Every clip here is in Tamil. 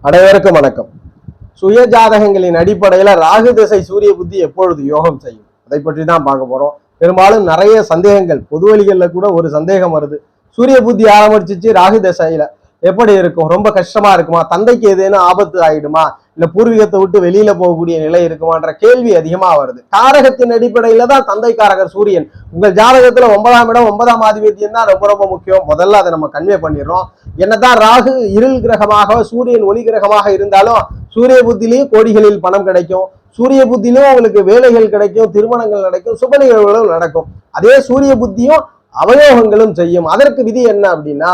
அனைவருக்கும் வணக்கம். சுய ஜாதகங்களின் அடிப்படையில ராகு திசை சூரிய புத்தி எப்பொழுது யோகம் செய்யும், அதை பற்றி தான் பார்க்க போறோம். பெரும்பாலும் நிறைய சந்தேகங்கள், பொது வழிகள்ல கூட ஒரு சந்தேகம் வருது. சூரிய புத்தி ஆரம்பிச்சிச்சு, ராகு திசையில எப்படி இருக்கும், ரொம்ப கஷ்டமா இருக்குமா, தந்தைக்கு ஏதேனும் ஆபத்து ஆயிடுமா, இல்ல பூர்வீகத்தை விட்டு வெளியில போகக்கூடிய நிலை இருக்குமான்ற கேள்வி அதிகமா வருது. காரகத்தின் அடிப்படையில தான் தந்தை காரகர் சூரியன். உங்கள் ஜாதகத்துல 9ஆம் இடம் 9ஆம் ஆதிபத்தியம் தான் ரொம்ப ரொம்ப முக்கியம். முதல்ல அதை நம்ம கன்வே பண்ணிடுறோம். என்னதான் ராகு இருள் கிரகமாக சூரியன் ஒளி கிரகமாக இருந்தாலும் சூரிய புத்திலையும் கோடிகளில் பணம் கிடைக்கும், சூரிய புத்திலையும் உங்களுக்கு வேலைகள் கிடைக்கும், திருமணங்கள் நடக்கும், சுப நிகழ்வுகளும் நடக்கும். அதே சூரிய புத்தியும் அவயோகங்களும் செய்யும். அதற்கு விதி என்ன அப்படின்னா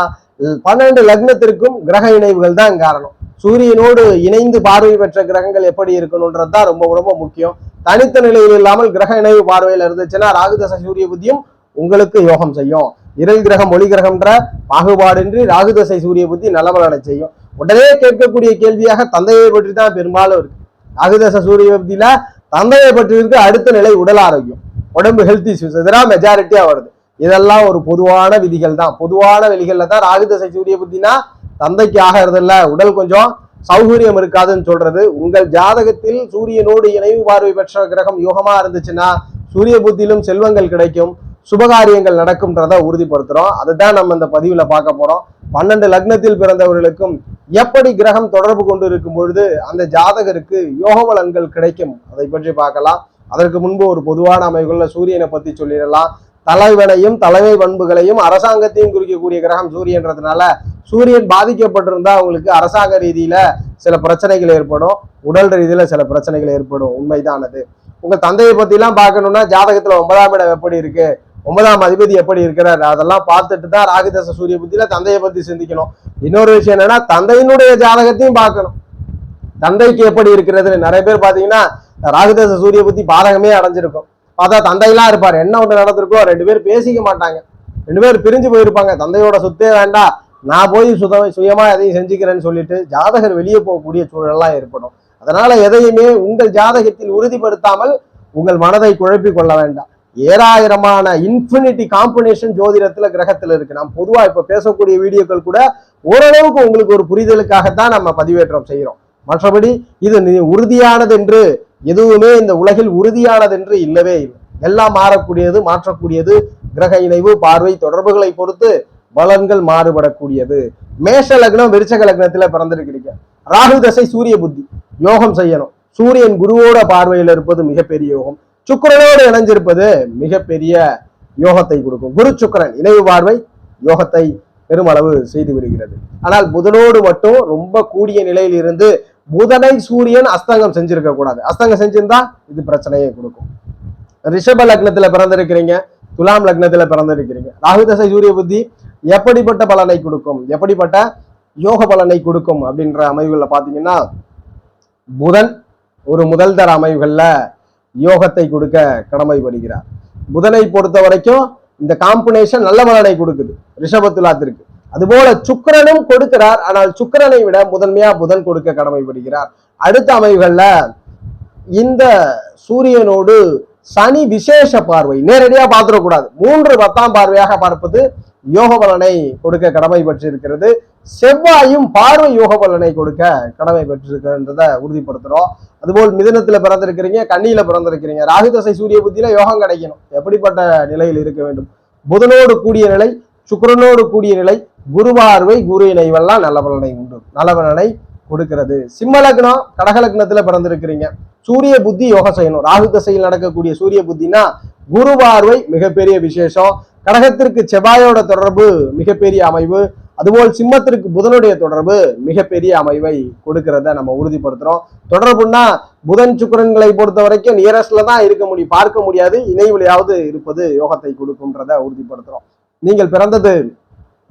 12 லக்னத்திற்கும் கிரக இணைவுகள் தான் காரணம். சூரியனோடு இணைந்து பார்வை பெற்ற கிரகங்கள் எப்படி இருக்கணும்ன்றது தான் ரொம்ப ரொம்ப முக்கியம். தனித்த நிலையில் இல்லாமல் கிரக இணைவு பார்வையில் இருந்துச்சுன்னா ராகுதசை சூரிய புத்தியும் உங்களுக்கு யோகம் செய்யும். இருள் கிரகம் ஒளி கிரகம்ன்ற பாகுபாடின்றி ராகுதசை சூரிய புத்தி நல்லபலனை செய்யும். உடனே கேட்கக்கூடிய கேள்வியாக தந்தையை பற்றி தான் பெரும்பாலும் இருக்கு. ராகுதசை சூரிய புத்தியில தந்தையை பற்றி இருக்கு. அடுத்த நிலை உடல் ஆரோக்கியம், உடம்பு ஹெல்த் இஷ்யூஸ், இதெல்லாம் மெஜாரிட்டியா வருது. இதெல்லாம் ஒரு பொதுவான விதிகள் தான். பொதுவான விதிகள்ல தான் ராகுதசை சூரிய புத்தினா தந்தைக்கு ஆகிறது இல்ல, உடல் கொஞ்சம் சௌகரியம் இருக்காதுன்னு சொல்றது. உங்கள் ஜாதகத்தில் சூரியனோடு இணைவு பார்வை பெற்ற கிரகம் யோகமா இருந்துச்சுன்னா சூரிய புத்தியிலும் செல்வங்கள் கிடைக்கும், சுபகாரியங்கள் நடக்கும்ன்றத உறுதிப்படுத்துறோம். அதுதான் நம்ம இந்த பதிவுல பார்க்க போறோம். 12 லக்னத்தில் பிறந்தவர்களுக்கும் எப்படி கிரகம் தொடர்பு கொண்டு இருக்கும் பொழுது அந்த ஜாதகருக்கு யோக பலன்கள் கிடைக்கும், அதை பற்றி பார்க்கலாம். அதற்கு முன்பு ஒரு பொதுவான அமைப்புகள்ல சூரியனை பத்தி சொல்லிடலாம். தலைவனையும் தலைமை பண்புகளையும் அரசாங்கத்தையும் குறிக்கக்கூடிய கிரகம் சூரியன்றதுனால சூரியன் பாதிக்கப்பட்டிருந்தா அவங்களுக்கு அரசாங்க ரீதியில சில பிரச்சனைகள் ஏற்படும், உடல் ரீதியில சில பிரச்சனைகள் ஏற்படும், உண்மைதான் அது. உங்க தந்தையை பத்தி எல்லாம் பார்க்கணும்னா ஜாதகத்துல 9ஆம் இடம் எப்படி இருக்கு, 9ஆம் அதிபதி எப்படி இருக்கிறார், அதெல்லாம் பார்த்துட்டு தான் ராகுதசை சூரிய புத்தியில தந்தையை பத்தி சிந்திக்கணும். இன்னொரு விஷயம் என்னன்னா தந்தையினுடைய ஜாதகத்தையும் பார்க்கணும், தந்தைக்கு எப்படி இருக்கிறதுன்னு. நிறைய பேர் பாத்தீங்கன்னா ராகுதசை சூரிய புத்தி பாதகமே அடைஞ்சிருக்கும். பார்த்தா தந்தையெல்லாம் இருப்பாரு, என்ன ஒண்ணு நடந்திருக்கோ 2 பேர் பேசிக்க மாட்டாங்க, 2 பேர் பிரிஞ்சு போயிருப்பாங்க. தந்தையோட சொத்தே வேண்டாம், நான் போய் சுயமா எதையும் செஞ்சுக்கிறேன்னு சொல்லிட்டு ஜாதகர் வெளியே போகக்கூடிய சூழல்லாம் ஏற்படும். அதனால எதையுமே உங்கள் ஜாதகத்தில் உறுதிப்படுத்தாமல் உங்கள் மனதை குழப்பி கொள்ள வேண்டாம். ஏராயிரமான இன்ஃபினிட்டி காம்பினேஷன் ஜோதிடத்துல கிரகத்துல இருக்கு. நாம் பொதுவா இப்ப பேசக்கூடிய வீடியோக்கள் கூட ஓரளவுக்கு உங்களுக்கு ஒரு புரிதலுக்காகத்தான் நம்ம பதிவேற்றம் செய்யறோம். மற்றபடி இது உறுதியானது என்று எதுவுமே இந்த உலகில் உறுதியானது என்று இல்லவே இல்லை. எல்லாம் மாறக்கூடியது, மாற்றக்கூடியது. கிரக இணைவு பார்வை தொடர்புகளை பொறுத்து பலன்கள் மாறுபடக்கூடியது. மேஷ லக்னம் விருச்சக லக்னத்துல பிறந்திருக்கிறீங்க, ராகு தசை சூரிய புத்தி யோகம் செய்யணும். சூரியன் குருவோட பார்வையில் இருப்பது மிகப்பெரிய யோகம், சுக்கிரனோடு இணைஞ்சிருப்பது மிகப்பெரிய யோகத்தை கொடுக்கும். குரு சுக்கிரன் இணைவு பார்வை யோகத்தை பெருமளவு செய்து விடுகிறது. ஆனால் புதனோடு மட்டும் ரொம்ப கூடிய நிலையில் இருந்து புதனை சூரியன் அஸ்தங்கம் செஞ்சிருக்க கூடாது. அஸ்தங்கம் செஞ்சிருந்தா இது பிரச்சனையை கொடுக்கும். ரிஷப லக்னத்துல பிறந்திருக்கிறீங்க, துலாம் லக்னத்துல பிறந்திருக்கிறீங்க, ராகுதசை சூரிய புத்தி எப்படிப்பட்ட பலனை கொடுக்கும், எப்படிப்பட்ட யோக பலனை கொடுக்கும் அப்படின்ற அமைவுகள்ல பாத்தீங்கன்னா புதன் ஒரு முதல் தர அமைவுகள்ல யோகத்தை கொடுக்க கடமைப்படுகிறார். புதனை பொறுத்த வரைக்கும் இந்த காம்பினேஷன் நல்ல பலனை கொடுக்குது ரிஷபத்துலாத்திற்கு. அதுபோல சுக்கிரனும் கொடுக்கிறார், ஆனால் சுக்கிரனை விட முதன்மையா புதன் கொடுக்க கடமைப்படுகிறார். அடுத்த அமைவுகள்ல இந்த சூரியனோடு சனி விசேஷ பார்வை நேரடியா பார்த்துடக்கூடாது, 3 10ஆம் பார்வையாக பார்ப்பது யோக பலனை கொடுக்க கடமை பெற்றிருக்கிறது. செவ்வாயும் பார்வை யோக பலனை கொடுக்க கடமை பெற்றிருக்கிறத உறுதிப்படுத்துறோம். அதுபோல் மிதுனத்துல பிறந்திருக்கிறீங்க, கன்னியில பிறந்திருக்கிறீங்க, ராகுதசை சூரிய புத்தியில யோகம் கிடைக்கணும். எப்படிப்பட்ட நிலையில் இருக்க வேண்டும்? புதனோடு கூடிய நிலை, சுக்கிரனோடு கூடிய நிலை, குரு பார்வை குரு இணைவெல்லாம் நல்ல பலனை உண்டு, நல்ல பலனை கொடுக்கிறது. சிம்ம லக்னம் கடக லக்னத்துல பிறந்திருக்கிறீங்க, சூரிய புத்தி யோகம் செய்யணும். ராகு தசையில் நடக்கக்கூடிய சூரிய புத்தினா குரு பார்வை மிகப்பெரிய விசேஷம். கடகத்திற்கு செவ்வாயோட தொடர்பு மிகப்பெரிய அமைவு, அதுபோல் சிம்மத்திற்கு புதனுடைய தொடர்பு மிகப்பெரிய அமைவை கொடுக்கிறத நம்ம உறுதிப்படுத்துறோம். தொடர்புன்னா புதன் சுக்கிரன்களை பொறுத்த வரைக்கும் நியரஸ்ட்ல தான் இருக்க முடியும், பார்க்க முடியாது, இணைவிலையாவது இருப்பது யோகத்தை கொடுக்கும்ன்றத உறுதிப்படுத்துறோம். நீங்கள் பிறந்தது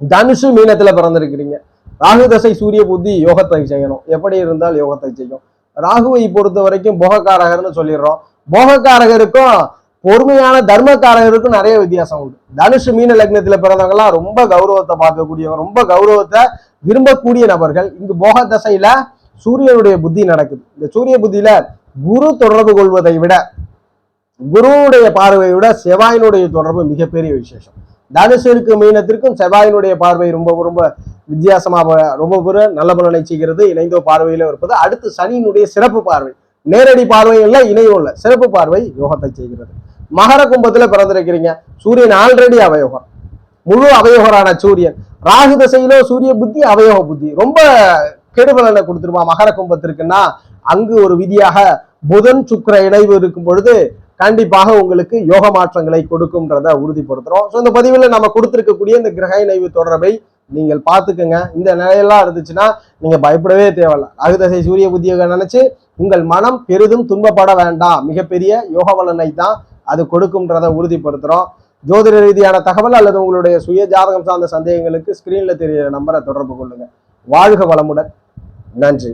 தனுசு மீனத்துல பிறந்திருக்கிறீங்க, ராகு தசை சூரிய புத்தி யோகத்தை செய்யணும். எப்படி இருந்தால் யோகத்தை செய்யும்? ராகுவை பொறுத்த வரைக்கும் போகக்காரகர்னு சொல்லிடுறோம். போகக்காரகருக்கும் பொறுமையான தர்மக்காரகருக்கும் நிறைய வித்தியாசம் உண்டு. தனுஷு மீன லக்னத்துல பிறந்தவங்க எல்லாம் ரொம்ப கௌரவத்தை பார்க்கக்கூடியவங்க, ரொம்ப கௌரவத்தை விரும்பக்கூடிய நபர்கள். இங்கு போக தசையில சூரியனுடைய புத்தி நடக்குது. இந்த சூரிய புத்தியில குரு தொடர்பு கொள்வதை விட, குருவுடைய பார்வையை விட செவ்வாயினுடைய தொடர்பு மிகப்பெரிய விசேஷம். தனுஷருக்கு மீனத்திற்கும் செவ்வாயினுடைய பார்வை ரொம்ப ரொம்ப வித்தியாசமாக ரொம்ப நல்ல பலனை செய்கிறது, இணைந்தோ பார்வையில இருப்பது. அடுத்து சனியினுடைய சிறப்பு பார்வை, நேரடி பார்வையும் இல்லை, இணையும் இல்லை, சிறப்பு பார்வை யோகத்தை செய்கிறது. மகர கும்பத்துல பிறந்திருக்கிறீங்க, சூரியன் ஆல்ரெடி அவயோகம், முழு அவயோகரான சூரியன். ராகு தசையிலோ சூரிய புத்தி அவயோக புத்தி ரொம்ப கெடுபலனை கொடுத்துருமா மகர கும்பத்திற்குன்னா, அங்கு ஒரு விதியாக புதன் சுக்கிர இணைவு இருக்கும் பொழுது கண்டிப்பாக உங்களுக்கு யோக மாற்றங்களை கொடுக்கும்ன்றத உறுதிப்படுத்துறோம். ஸோ இந்த பதிவில் நம்ம கொடுத்துருக்கக்கூடிய இந்த கிரக இணைவு தொடர்பை நீங்கள் பார்த்துக்கோங்க. இந்த நிலையெல்லாம் இருந்துச்சுன்னா நீங்க பயப்படவே தேவையில்ல. ராகுதசை சூரிய புத்தியை நினைச்சு உங்கள் மனம் பெரிதும் துன்பப்பட வேண்டாம், மிகப்பெரிய யோக பலனை தான் அது கொடுக்கும்ன்றத உறுதிப்படுத்துறோம். ஜோதிட ரீதியான தகவல் அல்லது உங்களுடைய சுய ஜாதகம் சார்ந்த சந்தேகங்களுக்கு ஸ்கிரீன்ல தெரிகிற நம்பரை தொடர்பு கொள்ளுங்க. வாழ்க வளமுடன். நன்றி.